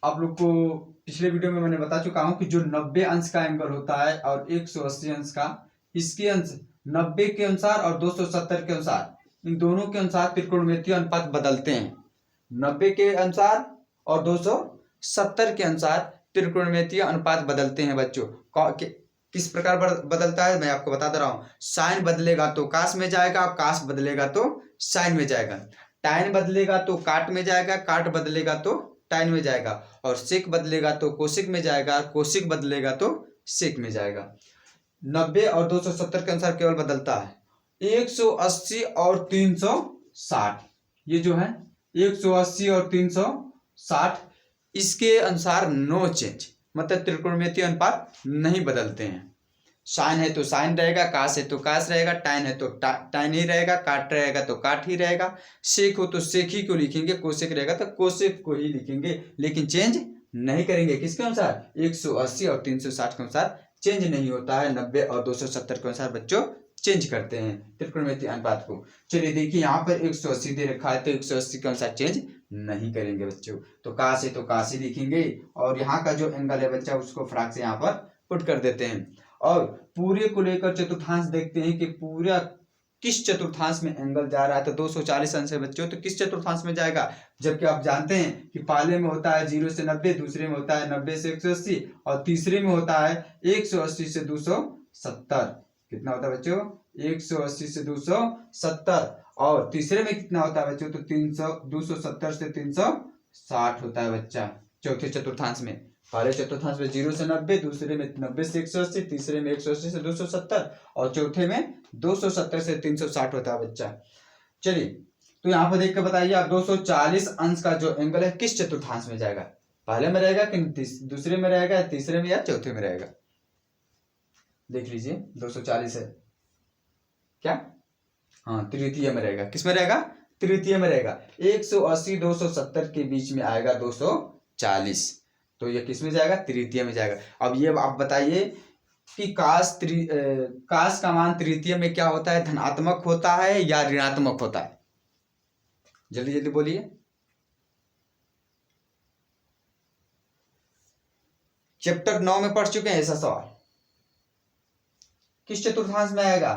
आप लोग को पिछले वीडियो में मैंने बता चुका हूं कि जो 90 अंश का एंगल होता है और 180 अंश का, इसके अंश 90 के अनुसार और 270 के अनुसार, इन दोनों के अनुसार त्रिकोणमितीय अनुपात बदलते हैं। 90 के अनुसार और 270 के अनुसार त्रिकोणमितीय अनुपात बदलते हैं बच्चों। किस प्रकार बदलता है मैं आपको बता दे रहा हूँ। साइन बदलेगा तो कास में जाएगा, कास बदलेगा तो साइन में जाएगा, टाइन बदलेगा तो काट में जाएगा, काट बदलेगा तो टाइन में जाएगा, और सेक बदलेगा तो कोशिक में जाएगा, कोशिक बदलेगा तो सेक में जाएगा। 90 और 270 के अनुसार केवल बदलता है 180 और 360, ये जो है 180 और 360, इसके अनुसार नो चेंज, मतलब त्रिकोणमितीय अनुपात नहीं बदलते हैं। साइन है तो साइन रहेगा, कास है तो कास रहेगा, टाइन है तो टाइन ही रहेगा, काट रहेगा तो काट ही रहेगा, सेक हो तो सेक ही को लिखेंगे, कोसेक रहेगा तो कोसेक को ही लिखेंगे, लेकिन चेंज नहीं करेंगे। किसके अनुसार, 180 और 360 के अनुसार चेंज नहीं होता है, 90 और 270 के अनुसार बच्चों चेंज करते हैं त्रिकोणमितीय अनुपात को। चलिए देखिए, यहाँ पर 180 दे रखा है तो 180 के अनुसार चेंज नहीं करेंगे बच्चों, तो कास है तो कास ही लिखेंगे, और यहाँ का जो एंगल है बच्चा उसको फटाक से यहाँ पर पुट कर देते हैं। और पूरे को लेकर चतुर्थांश देखते हैं कि पूरा किस चतुर्थांश में एंगल जा रहा है। तो 240 अंश है बच्चों, तो किस चतुर्थांश में जाएगा, जबकि आप जानते हैं कि पहले में होता है 0 से 90, दूसरे में होता है 90 से 180, और तीसरे में होता है 180 से 270। कितना होता है बच्चों, 180 से 270, और तीसरे में कितना होता है बच्चों, तो 270 से 360 होता है बच्चा चौथे चतुर्थांश में। पहले चतुर्थांश में 0 से 90, दूसरे में 90 से 180, तीसरे में 180 से 270, और चौथे में 270 से 360 होता है बच्चा। चलिए, तो यहाँ पर देख कर बताइए आप, 240 अंश का जो एंगल है किस चतुर्थांश में जाएगा, पहले में रहेगा कि दूसरे में रहेगा, तीसरे में या चौथे में रहेगा। देख लीजिए, 240 है क्या, हाँ तृतीय में रहेगा। किस में रहेगा, तृतीय में रहेगा। 180 270 के बीच में आएगा 240, तो ये किस में जाएगा, तृतीय में जाएगा। अब ये आप बताइए कि काश का मान तृतीय में क्या होता है, धनात्मक होता है या ऋणात्मक होता है, जल्दी जल्दी बोलिए। चैप्टर 9 में पढ़ चुके हैं ऐसा सवाल। किस चतुर्थांश में आएगा,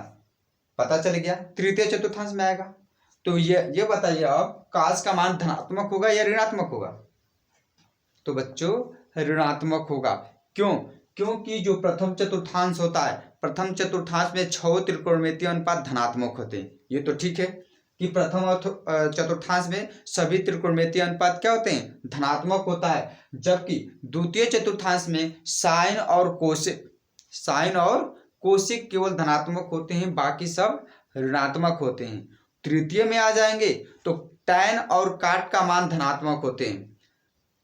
पता चल गया, तृतीय चतुर्थांश में आएगा। तो ये बताइए आप, काश का मान धनात्मक होगा या ऋणात्मक होगा, तो बच्चों ऋणात्मक होगा। क्यों, क्योंकि जो प्रथम चतुर्थांश होता है, प्रथम चतुर्थांश में 6 त्रिकोणमितीय अनुपात धनात्मक होते हैं, ये तो ठीक है कि प्रथम चतुर्थांश में सभी त्रिकोणमितीय अनुपात क्या होते हैं, धनात्मक होता है, जबकि द्वितीय चतुर्थांश में साइन और कोशिक केवल धनात्मक होते हैं, बाकी सब ऋणात्मक होते हैं। तृतीय में आ जाएंगे तो टैन और काट का मान धनात्मक होते हैं।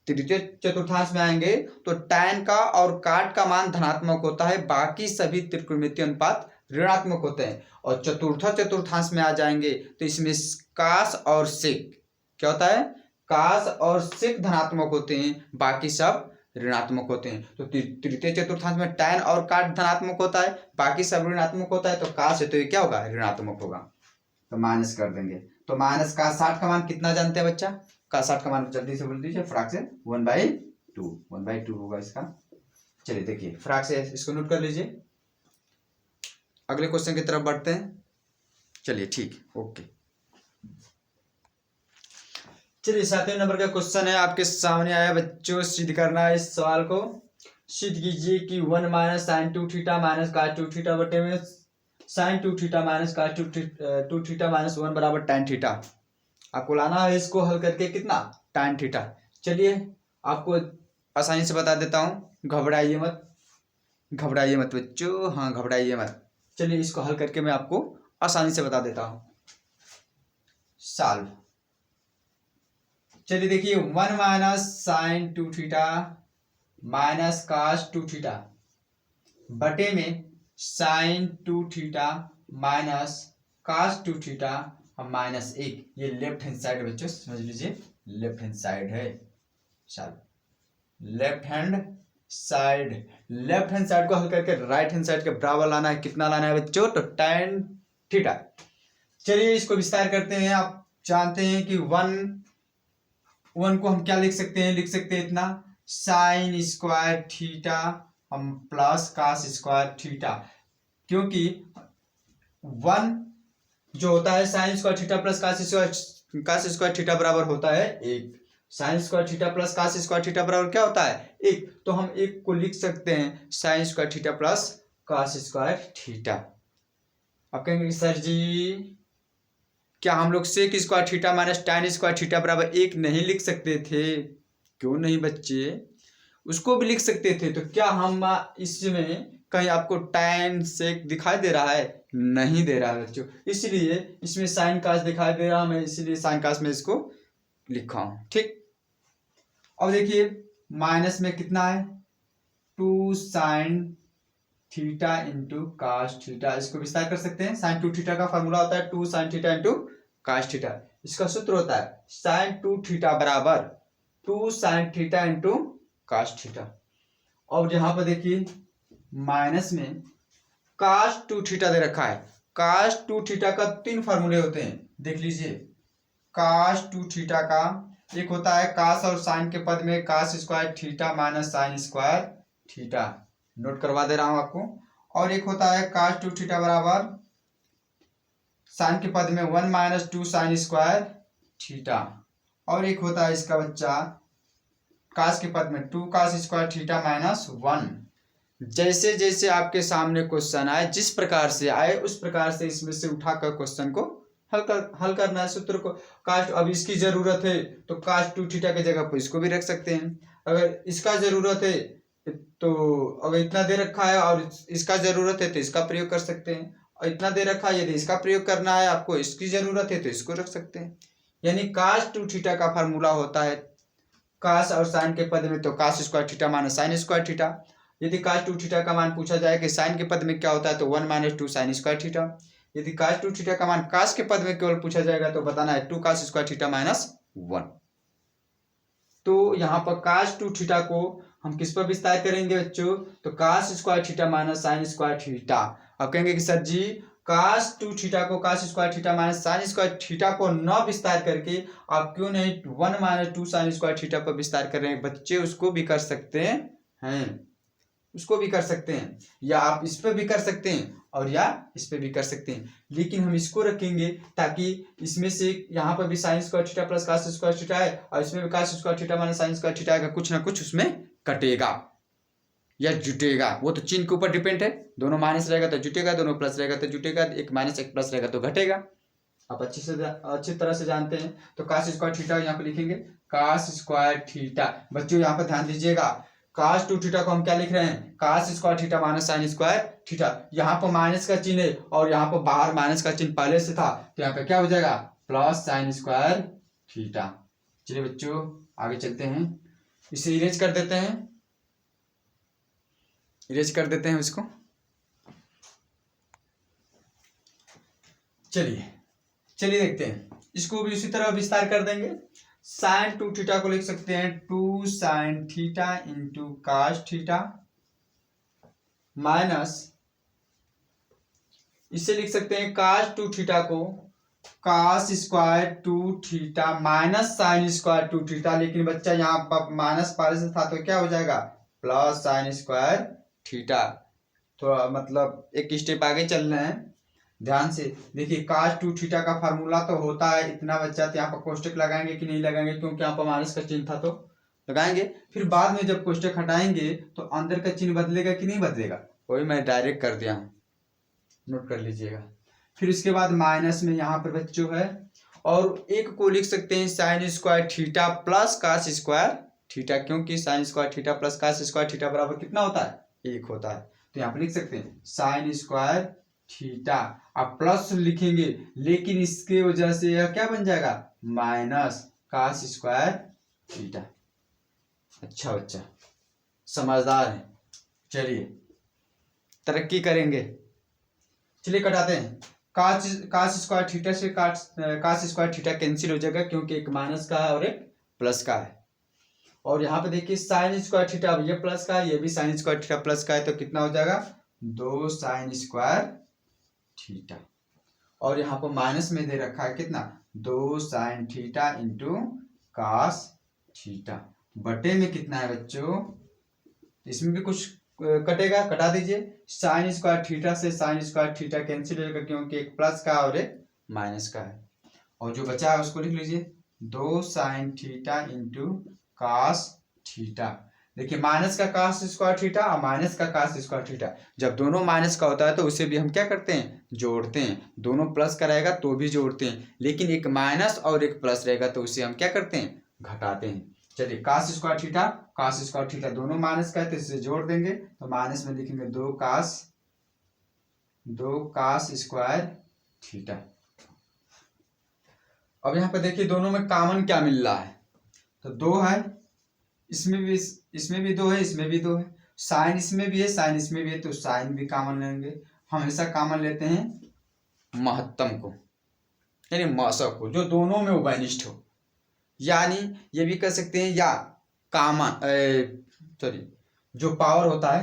तृतीय चतुर्थांश में आएंगे तो टैन का और काट का मान धनात्मक होता है, बाकी सभी त्रिकोणमितीय अनुपात ऋणात्मक होते हैं। और चतुर्थांश में आ जाएंगे तो इसमें कास और सेक क्या होता है, कास और सेक धनात्मक होते हैं, बाकी सब ऋणात्मक होते हैं। तो तृतीय चतुर्थांश में टैन और काट धनात्मक होता है, बाकी सब ऋणात्मक होता है, तो कास है तो ये क्या होगा, ऋणात्मक होगा, तो माइनस कर देंगे। तो माइनस का 60 का मान कितना जानते हैं बच्चा, का 60 का मान जल्दी से बोल दीजिए फटाक से, 1/2 होगा इसका। चलिए देखिए, फटाक से इसको नोट कर लीजिए, अगले क्वेश्चन की तरफ बढ़ते हैं। चलिए ठीक, ओके। चलिए 7वें नंबर का क्वेश्चन है आपके सामने आया बच्चों, सिद्ध करना है इस सवाल को। सिद्ध कीजिए कि 1 minus sine 2 theta minus cos 2 theta बटे में sine 2 theta minus cos 2 theta minus 1 बराबर tan थीटा। आपको लाना है इसको हल करके कितना, tan थीटा। चलिए आपको आसानी से बता देता हूँ, घबराइए मत बच्चों, हाँ घबराइए मत। चलिए इसको हल करके मैं आपको आसानी से बता देता हूँ। सॉल्व, चलिए देखिए, 1 minus sine 2 theta minus cos 2 theta बटे में sine 2 theta minus cos 2 theta minus 1, ये लेफ्ट हैंड साइड बच्चों समझ लीजिए, लेफ्ट हैंड साइड है। चलो लेफ्ट हैंड साइड को हल करके राइट हैंड साइड के बराबर लाना है। कितना लाना है बच्चों? तो tan थीटा। चलिए इसको विस्तार करते हैं। आप जानते हैं कि वन को हम क्या लिख सकते हैं? लिख सकते हैं इतना साइन स्क्वायर थीटा हम प्लस कास स्क्वायर थीटा, क्योंकि वन जो होता है sine square theta plus cos square theta बराबर होता है 1। Sine square theta plus cos square theta बराबर क्या होता है? 1। तो हम 1 को लिख सकते हैं sine square theta plus cos square theta. अब कहेंगे सर जी क्या हम लोग sec square theta minus tan square theta बराबर 1 नहीं लिख सकते थे? क्यों नहीं बच्चे, उसको भी लिख सकते थे। तो क्या हम इसमें कहीं आपको tan सेक दिखाई दे रहा है? नहीं दे रहा है बच्चों, इसलिए इसमें साइन कास दिखाई दे रहा है, इसलिए साइन कास में इसको लिखा हूं। ठीक, अब देखिए माइनस में कितना है? 2 sine theta into cos theta. इसको विस्तार कर सकते हैं। साइन 2 थीटा का फॉर्मूला होता है 2 sine theta into cos theta. इसका सूत्र होता है साइन 2 थीटा बराबर 2 sine theta into cos theta. और यहां पर देखिए माइनस में कास 2 थीटा दे रखा है। कास 2 थीटा का 3 फार्मूले होते हैं, देख लीजिए। कास 2 थीटा का एक होता है कास और साइन के पद में cos square theta minus sine square theta, note करवा दे रहा हूं आपको। और एक होता है कास 2 थीटा बराबर साइन के पद में 1 माइनस 2 साइन स्क्वायर थीटा। और एक होता है इसका बच्चा कास के पद में 2 कास स्क्वायर थीटा माइनस 1। जैसे जैसे आपके सामने क्वेश्चन आए, जिस प्रकार से आए उस प्रकार से इसमें से उठाकर क्वेश्चन को हल करना है। सूत्र को कास्ट, अब इसकी जरूरत है तो कास्ट 2 थीटा की जगह पर इसको भी रख सकते हैं। अगर इसका जरूरत है तो अगर इतना दे रखा है और इसका जरूरत है तो इसका प्रयोग कर सकते हैं, और इतना दे रखा है यदि इसका प्रयोग करना है आपको, इसकी जरूरत है तो इसको रख सकते हैं। यानी कास 2 थीटा का फार्मूला होता है कास और साइन के पद में तो cos square theta minus sine square theta. यदि कास 2 थीटा का मान पूछा जाए कि साइन के पद में क्या होता है तो 1 माइनस 2 साइन स्क्वायर थीटा। यदि कास 2 थीटा का मान कास के पद में केवल पूछा जाएगा तो बताना है 2 कास स्क्वायर थीटा माइनस 1। तो यहाँ पर कास 2 थीटा को हम किस पर विस्तार करेंगे बच्चों? तो cos square theta minus sine square theta. अब कहेंगे कि सर जी कास 2 थीटा को cos square theta minus sine square theta को न विस्तार करके आप क्यों नहीं 1 माइनस 2 साइन स्क्वायर थीटा पर विस्तार कर रहे हैं? बच्चे उसको भी कर सकते हैं, उसको भी कर सकते हैं, या आप इस पे भी कर सकते हैं और या इस पे भी कर सकते हैं। लेकिन हम इसको रखेंगे ताकि इसमें से यहाँ पर भी sine square theta plus cos square theta है और इसमें भी cos square theta minus sine square theta आएगा, कुछ ना कुछ उसमें कटेगा या जुटेगा। वो तो चिन्ह के ऊपर डिपेंड है। दोनों माइनस रहेगा तो जुटेगा, दोनों प्लस रहेगा तो जुटेगा, एक माइनस एक प्लस रहेगा तो घटेगा। आप अच्छी तरह से जानते हैं। तो कास स्क्वायर थीटा यहाँ पे लिखेंगे कास स्क्वायर थीटा। बच्चों यहाँ पर ध्यान दीजिएगा, कास 2 थीटा को हम क्या लिख रहे हैं? Cos square theta minus sine square theta. यहाँ पर माइनस का चिन्ह है और यहाँ पर बाहर माइनस का चिन्ह पहले से था, तो यहाँ पे क्या हो जाएगा? Plus sign square theta. चलिए बच्चों आगे चलते हैं, इसे इरेज कर देते हैं, इरेज कर देते हैं इसको। चलिए देखते हैं, इसको भी उसी तरह विस्तार कर देंगे। साइन 2 थीटा को लिख सकते हैं 2 sine theta into cos theta minus, इसे लिख सकते हैं कास 2 थीटा को cos square 2 theta minus sine square 2 theta. लेकिन बच्चा यहाँ पर माइनस पहले से था तो क्या हो जाएगा? Plus sign square theta. थोड़ा मतलब एक स्टेप आगे चल रहे हैं, ध्यान से देखिए। कास 2 थीटा का फार्मूला तो होता है इतना बच्चा, तो यहाँ पर कोष्टक लगाएंगे कि नहीं लगाएंगे? क्योंकि यहाँ पर माइनस का चिन्ह था तो लगाएंगे। फिर बाद में जब कोष्टक हटाएंगे तो अंदर का चिन्ह बदलेगा कि नहीं बदलेगा? वही मैं डायरेक्ट कर दिया हूँ, नोट कर लीजिएगा। फिर इसके बाद माइनस में यहाँ पर बच्चों है, और एक को लिख सकते हैं sine square theta plus cos square theta, क्योंकि sine square theta plus cos square theta बराबर कितना होता है? 1 होता है। तो यहाँ पर लिख सकते हैं साइन स्क्वायर थीटा। आप प्लस लिखेंगे लेकिन इसके वजह से यह क्या बन जाएगा? Minus cos square theta. अच्छा बच्चा समझदार है, चलिए तरक्की करेंगे। चलिए कटाते हैं। कास स्क्वायर थीटा से कास स्क्वायर थीटा कैंसिल हो जाएगा, क्योंकि एक माइनस का है और एक प्लस का है। और यहाँ पे देखिए साइन स्क्वायर थीटा, ये प्लस का है, ये भी साइन स्क्वायर थीटा प्लस का है, तो कितना हो जाएगा 2 साइन स्क्वायर थीटा। और यहाँ पर माइनस में दे रखा है कितना 2 sine theta into cos theta, बटे में कितना है बच्चों, इसमें भी कुछ कटेगा, कटा दीजिए। साइन स्क्वायर थीटा से साइन स्क्वायर थीटा कैंसिल होगा क्योंकि एक प्लस का और एक माइनस का है। और जो बचा है उसको लिख लीजिए 2 sine theta into cos theta. देखिए माइनस का कास स्क्वायर थीटा और माइनस का कास स्क्वायर थीटा, जब दोनों माइनस का होता है तो उसे भी हम क्या करते हैं, जोड़ते हैं। दोनों प्लस का रहेगा तो भी जोड़ते हैं, लेकिन एक माइनस और एक प्लस रहेगा तो उसे हम क्या करते हैं, घटाते हैं। चलिए कास स्क्वायर थीटा दोनों माइनस का है तो इसे जोड़ देंगे, तो माइनस में लिखेंगे 2 कास स्क्वायर थीटा। अब यहाँ पे देखिए दोनों में कॉमन क्या मिल रहा है, तो 2 है, इसमें भी 2 है, इसमें भी 2 है, साइन इसमें भी है, साइन इसमें भी है, तो साइन भी कॉमन लेंगे। हमेशा कॉमन लेते हैं महत्तम को, यानी मौसक को, जो दोनों में उभयनिष्ठ हो। यानी ये भी कर सकते हैं, या जो पावर होता है,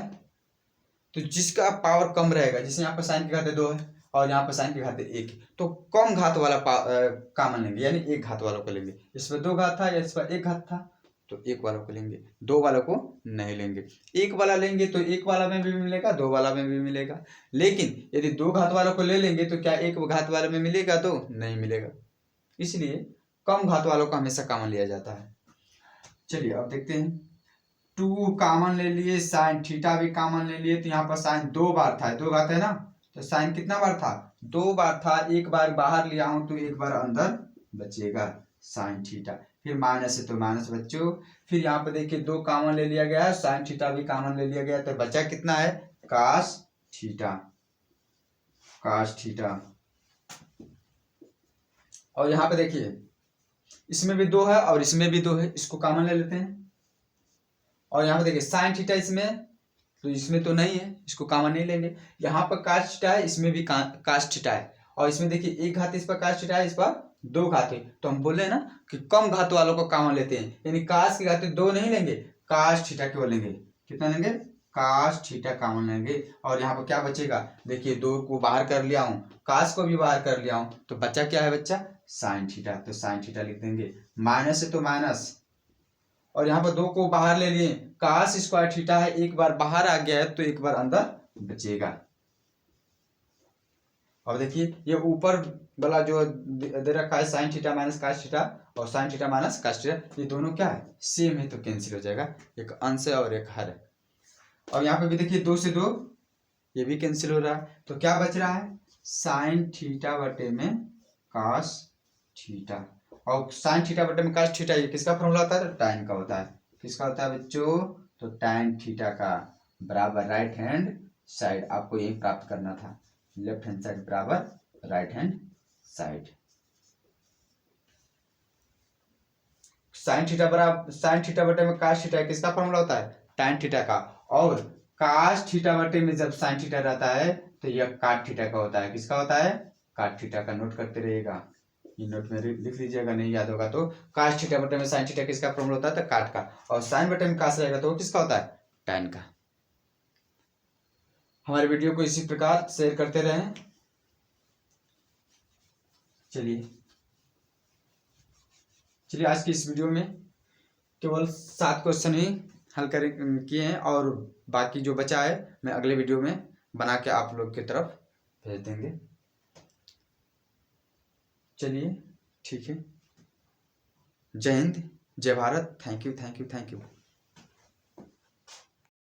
तो जिसका पावर कम रहेगा, जैसे यहाँ पर साइन के घाते 2 है और यहाँ पर साइन के घाते 1, तो कम घात वाला कॉमन लेंगे, यानी एक घात वालों को लेंगे। इस पर 2 घात था या इस पर 1 घात था तो 1 वालों को लेंगे, 2 वालों को नहीं लेंगे। 1 वाला लेंगे तो 1 वाला में भी मिलेगा, 2 वाला में भी मिलेगा, लेकिन यदि 2 घात वालों को ले लेंगे तो क्या 1 घात वाले में मिलेगा, तो नहीं मिलेगा। इसलिए कम घात वालों का हमेशा कॉमन लिया जाता है। चलिए अब देखते हैं, 2 कॉमन ले लिए, साइन थीटा भी कॉमन ले लिए, तो यहाँ पर साइन 2 बार था, 2 घात है ना, तो साइन कितना बार था, 2 बार था। एक बार बाहर लिया हूं तो एक बार अंदर बचेगा साइन थीटा, फिर माइनस है तो माइनस बच्चों, फिर यहाँ पर देखिए 2 कॉमन ले लिया गया है, साइन थीटा भी कॉमन ले लिया गया, तो बचा कितना है कास थीटा। और यहाँ पे देखिए इसमें भी 2 है और इसमें भी 2 है, इसको कॉमन ले लेते हैं। और यहाँ पे देखिए साइन थीटा इसमें तो नहीं है, इसको कॉमन नहीं लेंगे। यहाँ पर कास थीटा है, इसमें भी कास थीटा है, और इसमें देखिए 1 घात इस पर कास थीटा है, इस पर 2 घात है, तो हम बोले ना कि कम घात वालों को कॉमन लेते हैं, यानी कास की घाते 2 नहीं लेंगे, कास थीटा केवल लेंगे। कितना लेंगे, कास थीटा कॉमन लेंगे। और यहाँ पर क्या बचेगा, देखिए 2 को बाहर कर लिया हूँ, कास को भी बाहर कर लिया हूँ, तो बच्चा क्या है बच्चा, साइन थीटा, तो साइन थीटा लिख देंगे। माइनस है तो माइनस, और यहाँ पर 2 को बाहर ले लिए, कास स्क्वायर थीटा है, एक बार बाहर आ गया है तो एक बार अंदर बचेगा। अब देखिए ये ऊपर वाला जो दे रखा है sine theta minus cos theta और sine theta minus cos theta, ये दोनों क्या है, सेम है, तो कैंसिल हो जाएगा, एक अंश है और एक हर है। और यहाँ पे भी देखिए 2 से 2 ये भी कैंसिल हो रहा है, तो क्या बच रहा है, साइन थीटा बटे में कास थीटा। और साइन थीटा बटे में कास थीटा ये किसका फॉर्मूला होता है, तो tan का होता है। किसका होता है बच्चों, तो tan थीटा का बराबर राइट हैंड साइड, आपको यही प्राप्त करना था, लेफ्ट हैंड साइड बराबर right hand side. Sine theta बटे में कास थीटा किसका फॉर्मूला होता है, tan थीटा का, और कास थीटा बटे में जब साइन थीटा रहता है तो यह काट थीटा का होता है। किसका होता है, काट थीटा का। नोट करते रहिएगा, ये नोट में लिख लीजिएगा, नहीं याद होगा तो। कास थीटा बटे में साइन थीटा किसका फॉर्मूला होता है, तो काट का, और साइन बटे में कास रहेगा तो किसका होता है, tan का। हमारे वीडियो को इसी प्रकार शेयर करते रहें। चलिए आज की इस वीडियो में केवल 7 क्वेश्चन ही हल किए हैं, और बाकी जो बचा है मैं अगले वीडियो में बना के आप लोग की तरफ भेज देंगे। चलिए ठीक है, जय हिंद, जय भारत, थैंक यू।